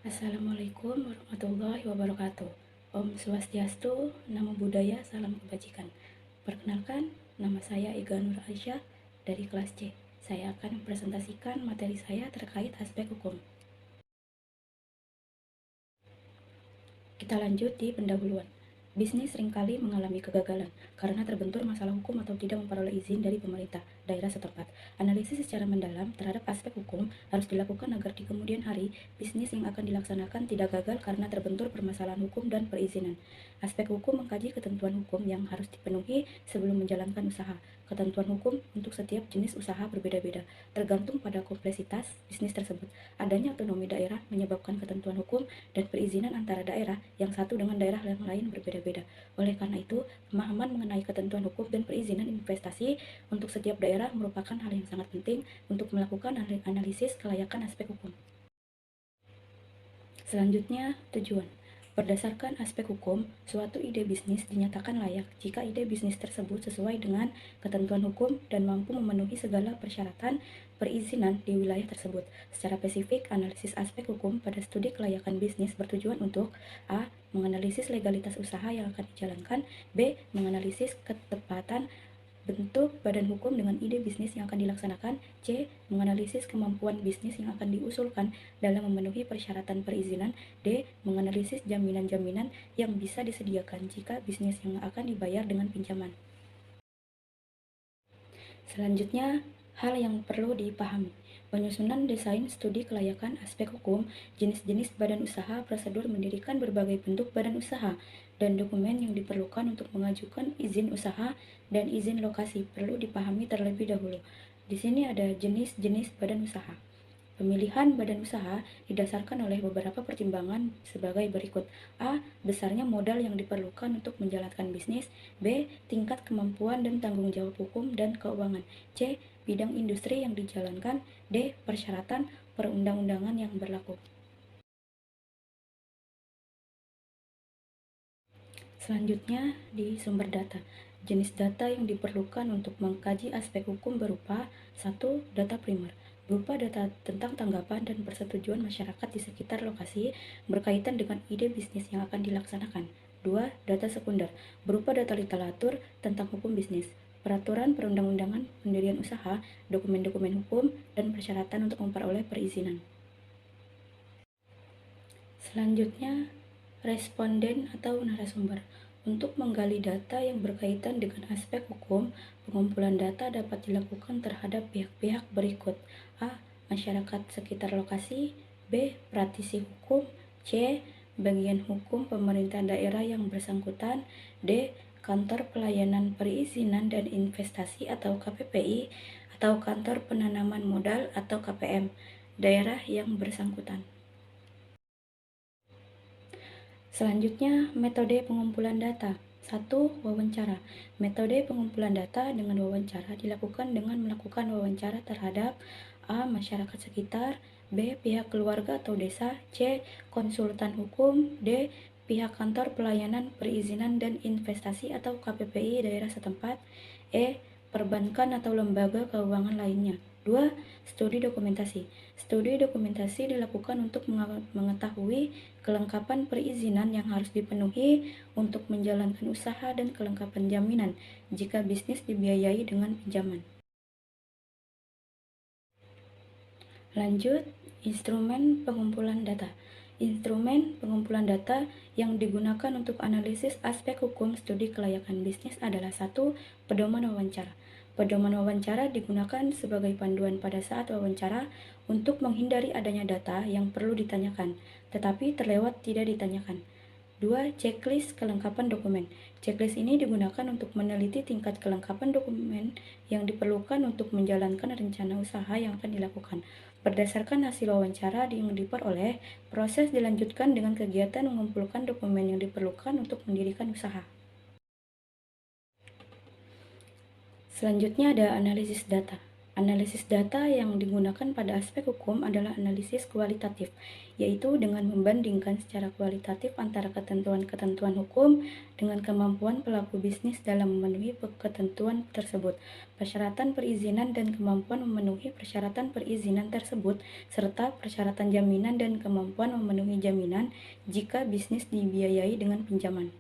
Assalamualaikum warahmatullahi wabarakatuh. Om Swastiastu, Namo Buddhaya, Salam Kebajikan. Perkenalkan, nama saya Iga Nur Aisyah dari kelas C. Saya akan mempresentasikan materi saya terkait aspek hukum. Kita lanjut di pendahuluan. Bisnis seringkali mengalami kegagalan karena terbentur masalah hukum atau tidak memperoleh izin dari pemerintah daerah setempat. Analisis secara mendalam terhadap aspek hukum harus dilakukan agar di kemudian hari bisnis yang akan dilaksanakan tidak gagal karena terbentur permasalahan hukum dan perizinan. Aspek hukum mengkaji ketentuan hukum yang harus dipenuhi sebelum menjalankan usaha. Ketentuan hukum untuk setiap jenis usaha berbeda-beda, tergantung pada kompleksitas bisnis tersebut. Adanya otonomi daerah menyebabkan ketentuan hukum dan perizinan antara daerah yang satu dengan daerah yang lain berbeda-beda. Oleh karena itu, pemahaman mengenai ketentuan hukum dan perizinan investasi untuk setiap daerah merupakan hal yang sangat penting untuk melakukan analisis kelayakan aspek hukum. Selanjutnya, tujuan. Berdasarkan aspek hukum, suatu ide bisnis dinyatakan layak jika ide bisnis tersebut sesuai dengan ketentuan hukum dan mampu memenuhi segala persyaratan perizinan di wilayah tersebut. Secara spesifik, analisis aspek hukum pada studi kelayakan bisnis bertujuan untuk A. Menganalisis legalitas usaha yang akan dijalankan, B. Menganalisis ketepatan bentuk badan hukum dengan ide bisnis yang akan dilaksanakan, C. Menganalisis kemampuan bisnis yang akan diusulkan dalam memenuhi persyaratan perizinan, D. Menganalisis jaminan-jaminan yang bisa disediakan jika bisnis yang akan dibayar dengan pinjaman. Selanjutnya, hal yang perlu dipahami. Penyusunan desain studi kelayakan aspek hukum, jenis-jenis badan usaha, prosedur mendirikan berbagai bentuk badan usaha, dan dokumen yang diperlukan untuk mengajukan izin usaha dan izin lokasi perlu dipahami terlebih dahulu. Di sini ada jenis-jenis badan usaha. Pemilihan badan usaha didasarkan oleh beberapa pertimbangan sebagai berikut. A. Besarnya modal yang diperlukan untuk menjalankan bisnis. B. Tingkat kemampuan dan tanggung jawab hukum dan keuangan. C. Bidang industri yang dijalankan. D. Persyaratan perundang-undangan yang berlaku. Selanjutnya, di sumber data. Jenis data yang diperlukan untuk mengkaji aspek hukum berupa 1. Data primer, berupa data tentang tanggapan dan persetujuan masyarakat di sekitar lokasi berkaitan dengan ide bisnis yang akan dilaksanakan. 2. Data sekunder, berupa data literatur tentang hukum bisnis, peraturan perundang-undangan pendirian usaha, dokumen-dokumen hukum, dan persyaratan untuk memperoleh perizinan. Selanjutnya, responden atau narasumber. Untuk menggali data yang berkaitan dengan aspek hukum, pengumpulan data dapat dilakukan terhadap pihak-pihak berikut. A. Masyarakat sekitar lokasi. B. Praktisi hukum. C. Bagian hukum pemerintah daerah yang bersangkutan. D. Kantor Pelayanan Perizinan dan Investasi atau KPPI atau Kantor Penanaman Modal atau KPM daerah yang bersangkutan. Selanjutnya, metode pengumpulan data. 1. Wawancara. Metode pengumpulan data dengan wawancara dilakukan dengan melakukan wawancara terhadap A. Masyarakat sekitar, B. Pihak keluarga atau desa, C. Konsultan hukum, D. Pihak kantor pelayanan perizinan dan investasi atau KPPI daerah setempat, E. Perbankan atau lembaga keuangan lainnya. 2. Studi dokumentasi. Studi dokumentasi dilakukan untuk mengetahui kelengkapan perizinan yang harus dipenuhi untuk menjalankan usaha dan kelengkapan jaminan jika bisnis dibiayai dengan pinjaman. Lanjut, instrumen pengumpulan data. Instrumen pengumpulan data yang digunakan untuk analisis aspek hukum studi kelayakan bisnis adalah 1. Pedoman wawancara. Pedoman wawancara digunakan sebagai panduan pada saat wawancara untuk menghindari adanya data yang perlu ditanyakan, tetapi terlewat tidak ditanyakan. 2. Checklist kelengkapan dokumen. Checklist ini digunakan untuk meneliti tingkat kelengkapan dokumen yang diperlukan untuk menjalankan rencana usaha yang akan dilakukan. Berdasarkan hasil wawancara yang diperoleh, proses dilanjutkan dengan kegiatan mengumpulkan dokumen yang diperlukan untuk mendirikan usaha. Selanjutnya ada analisis data. Analisis data yang digunakan pada aspek hukum adalah analisis kualitatif, yaitu dengan membandingkan secara kualitatif antara ketentuan-ketentuan hukum dengan kemampuan pelaku bisnis dalam memenuhi ketentuan tersebut, persyaratan perizinan dan kemampuan memenuhi persyaratan perizinan tersebut, serta persyaratan jaminan dan kemampuan memenuhi jaminan jika bisnis dibiayai dengan pinjaman.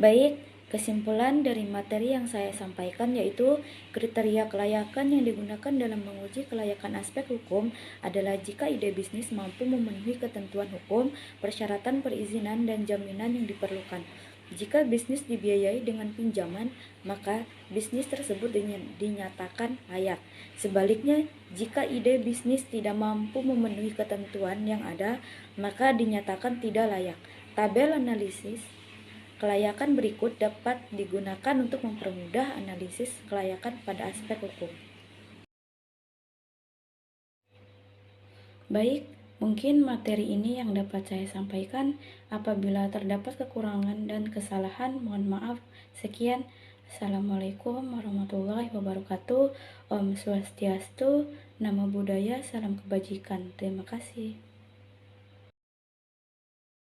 Baik, kesimpulan dari materi yang saya sampaikan yaitu kriteria kelayakan yang digunakan dalam menguji kelayakan aspek hukum adalah jika ide bisnis mampu memenuhi ketentuan hukum, persyaratan perizinan dan jaminan yang diperlukan. Jika bisnis dibiayai dengan pinjaman, maka bisnis tersebut dinyatakan layak. Sebaliknya, jika ide bisnis tidak mampu memenuhi ketentuan yang ada, maka dinyatakan tidak layak. Tabel analisis kelayakan berikut dapat digunakan untuk mempermudah analisis kelayakan pada aspek hukum. Baik, mungkin materi ini yang dapat saya sampaikan. Apabila terdapat kekurangan dan kesalahan, mohon maaf. Sekian. Assalamualaikum warahmatullahi wabarakatuh. Om Swastiastu, Namo Buddhaya, salam kebajikan. Terima kasih.